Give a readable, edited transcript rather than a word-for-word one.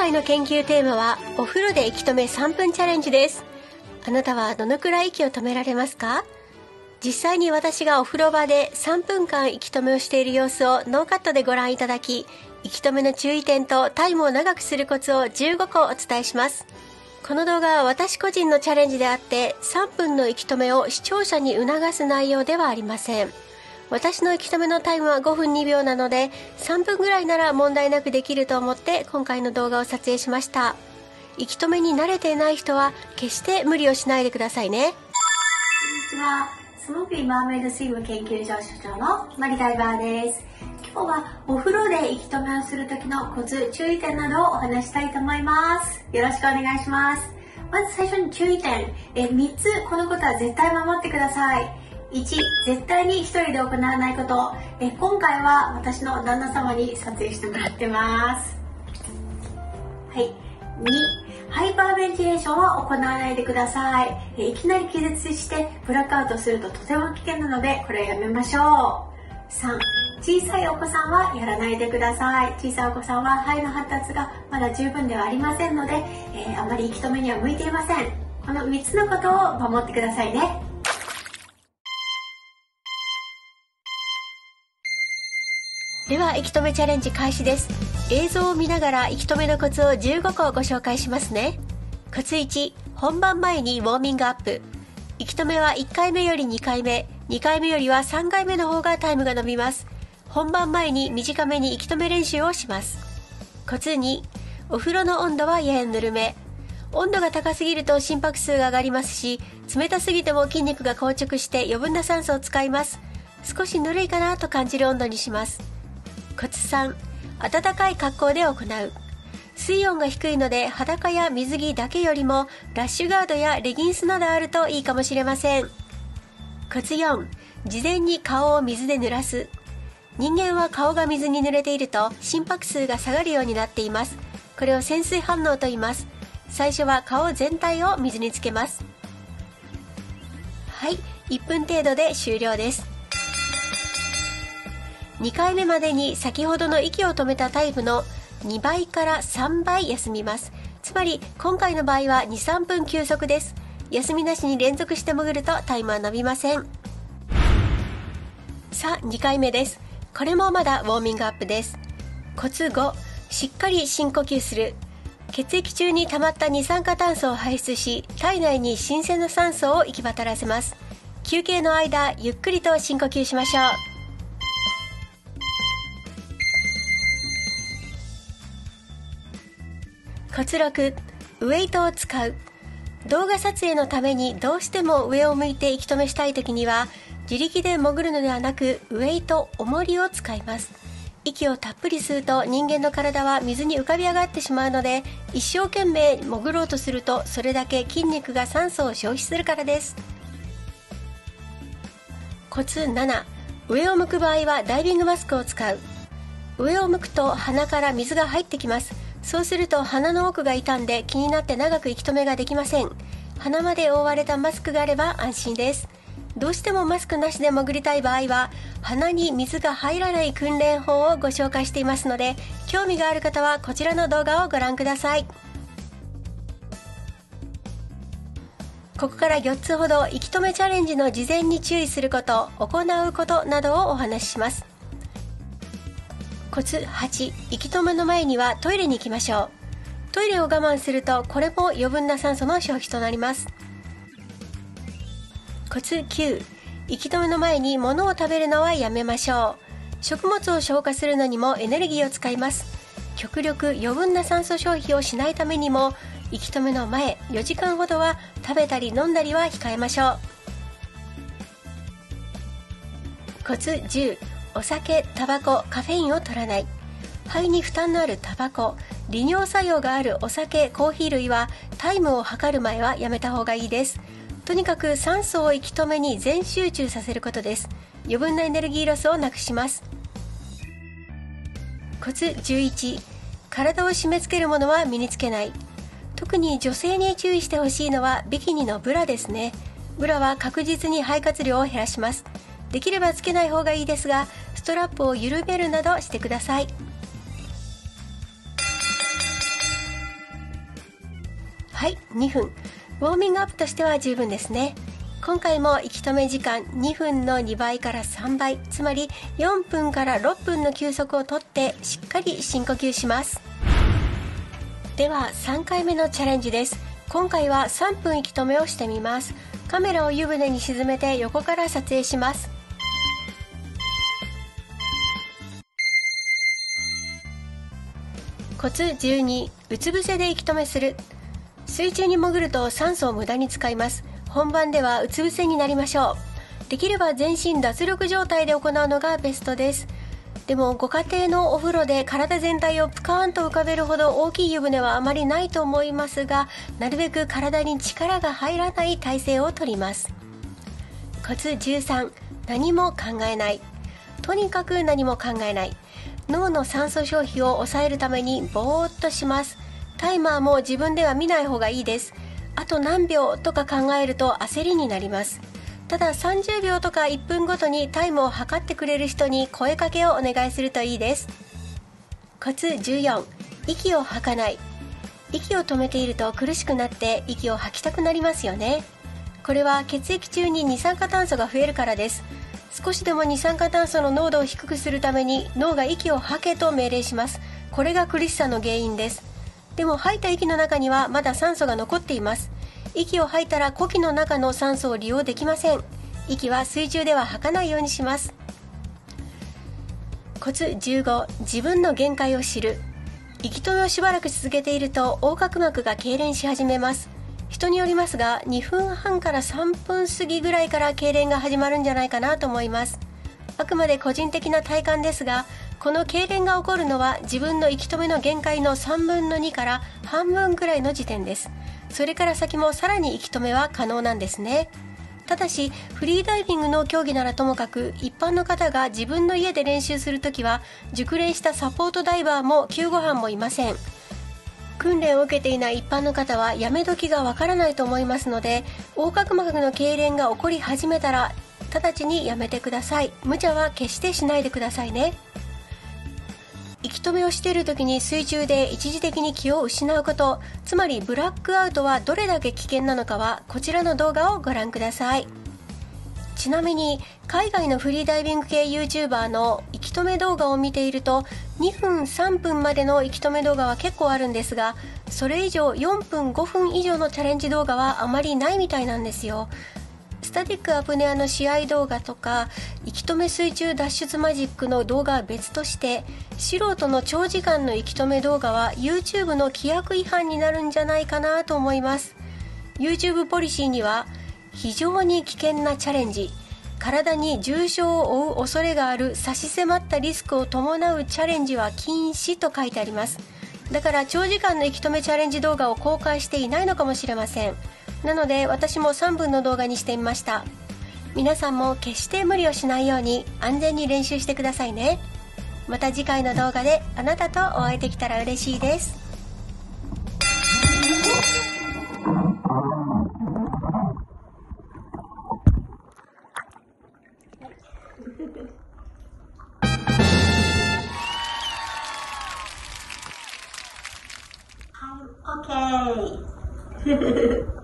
回の研究テーマはお風呂で息止め3分チャレンジです。あなたはどのくらい息を止められますか？実際に私がお風呂場で3分間息止めをしている様子をノーカットでご覧いただき、息止めの注意点とタイムを長くするコツを15個お伝えします。この動画は私個人のチャレンジであって、3分の息止めを視聴者に促す内容ではありません。私の息止めのタイムは5分2秒なので、3分ぐらいなら問題なくできると思って今回の動画を撮影しました。息止めに慣れていない人は決して無理をしないでくださいね。こんにちは、スモーキーマーメイドスイム研究所所長のマリダイバーです。今日はお風呂で息止めをする時のコツ、注意点などをお話したいと思います。よろしくお願いします。まず最初に注意点、3つこのことは絶対守ってください。1、絶対に1人で行わないこと。今回は私の旦那様に撮影してもらってます。はい。2、ハイパーベンチレーションは行わないでください。いきなり気絶してブラックアウトするととても危険なので、これはやめましょう。3、小さいお子さんはやらないでください。小さいお子さんは肺の発達がまだ十分ではありませんので、あまり息止めには向いていません。この3つのことを守ってくださいね。では息止めチャレンジ開始です。映像を見ながら息止めのコツを15個ご紹介しますね。コツ1、本番前にウォーミングアップ。息止めは1回目より2回目、2回目よりは3回目の方がタイムが伸びます。本番前に短めに息止め練習をします。コツ2、お風呂の温度はややぬるめ。温度が高すぎると心拍数が上がりますし、冷たすぎても筋肉が硬直して余分な酸素を使います。少しぬるいかなと感じる温度にします。コツ3、暖かい格好で行う。水温が低いので裸や水着だけよりもラッシュガードやレギンスなどあるといいかもしれません。コツ4、事前に顔を水で濡らす。人間は顔が水に濡れていると心拍数が下がるようになっています。これを潜水反応と言います。最初は顔全体を水につけます。はい、1分程度で終了です。2回目までに先ほどの息を止めたタイムの2倍から3倍休みます。つまり今回の場合は 2,3 分休息です。休みなしに連続して潜るとタイムは伸びません。さあ2回目です。これもまだウォーミングアップです。コツ5、しっかり深呼吸する。血液中に溜まった二酸化炭素を排出し、体内に新鮮な酸素を行き渡らせます。休憩の間ゆっくりと深呼吸しましょう。コツ6、ウェイトを使う。動画撮影のためにどうしても上を向いて息止めしたいときには、自力で潜るのではなくウェイト、重りを使います。息をたっぷり吸うと人間の体は水に浮かび上がってしまうので、一生懸命潜ろうとするとそれだけ筋肉が酸素を消費するからです。コツ7、上を向く場合はダイビングマスクを使う。上を向くと鼻から水が入ってきます。そうすると鼻の奥が傷んで気になって長く息止めができません。鼻まで覆われたマスクがあれば安心です。どうしてもマスクなしで潜りたい場合は、鼻に水が入らない訓練法をご紹介していますので、興味がある方はこちらの動画をご覧ください。ここから4つほど息止めチャレンジの事前に注意すること、行うことなどをお話しします。コツ8、息止めの前にはトイレに行きましょう。トイレを我慢するとこれも余分な酸素の消費となります。コツ9、息止めの前に物を食べるのはやめましょう。食物を消化するのにもエネルギーを使います。極力余分な酸素消費をしないためにも、息止めの前4時間ほどは食べたり飲んだりは控えましょう。コツ10、お酒、タバコ、カフェインを取らない。肺に負担のあるタバコ、利尿作用があるお酒、コーヒー類はタイムを測る前はやめた方がいいです。とにかく酸素を息止めに全集中させることです。余分なエネルギーロスをなくします。コツ11、体を締め付けるものは身につけない。特に女性に注意してほしいのはビキニのブラですね。ブラは確実に肺活量を減らします。できればつけない方がいいですが、ストラップを緩めるなどしてください。はい、2分。ウォーミングアップとしては十分ですね。今回も息止め時間2分の2倍から3倍、つまり4分から6分の休息をとってしっかり深呼吸します。では3回目のチャレンジです。今回は3分息止めをしてみます。カメラを湯船に沈めて横から撮影します。コツ12、うつ伏せで息止めする。水中に潜ると酸素を無駄に使います。本番ではうつ伏せになりましょう。できれば全身脱力状態で行うのがベストです。でもご家庭のお風呂で体全体をプカーンと浮かべるほど大きい湯船はあまりないと思いますが、なるべく体に力が入らない体勢をとります。コツ13、何も考えない。とにかく何も考えない。脳の酸素消費を抑えるためにぼーっとします。タイマーも自分では見ない方がいいです。あと何秒とか考えると焦りになります。ただ30秒とか1分ごとにタイムを測ってくれる人に声かけをお願いするといいです。コツ14、息を吐かない。息を止めていると苦しくなって息を吐きたくなりますよね。これは血液中に二酸化炭素が増えるからです。少しでも二酸化炭素の濃度を低くするために脳が息を吐けと命令します。これが苦しさの原因です。でも吐いた息の中にはまだ酸素が残っています。息を吐いたら呼気の中の酸素を利用できません。息は水中では吐かないようにします。コツ15、自分の限界を知る。息止めをしばらく続けていると横隔膜が痙攣し始めます。人によりますが2分半から3分過ぎぐらいから痙攣が始まるんじゃないかなと思います。あくまで個人的な体感ですが、この痙攣が起こるのは自分の息止めの限界の3分の2から半分くらいの時点です。それから先もさらに息止めは可能なんですね。ただしフリーダイビングの競技ならともかく、一般の方が自分の家で練習するときは熟練したサポートダイバーも救護班もいません。訓練を受けていない一般の方はやめ時がわからないと思いますので、横隔膜の痙攣が起こり始めたら直ちにやめてください。無茶は決してしないでくださいね。息止めをしている時に水中で一時的に気を失うこと、つまりブラックアウトはどれだけ危険なのかはこちらの動画をご覧ください。ちなみに海外のフリーダイビング系 YouTuber の息止め動画を見ていると、2分3分までの息止め動画は結構あるんですが、それ以上4分5分以上のチャレンジ動画はあまりないみたいなんですよ。スタティックアプネアの試合動画とか息止め水中脱出マジックの動画は別として、素人の長時間の息止め動画は YouTube の規約違反になるんじゃないかなと思います。 YouTube ポリシーには非常に危険なチャレンジ、体に重傷を負う恐れがある差し迫ったリスクを伴うチャレンジは禁止と書いてあります。だから長時間の息止めチャレンジ動画を公開していないのかもしれません。なので私も3分の動画にしてみました。皆さんも決して無理をしないように安全に練習してくださいね。また次回の動画であなたとお会いできたら嬉しいです。はい、OK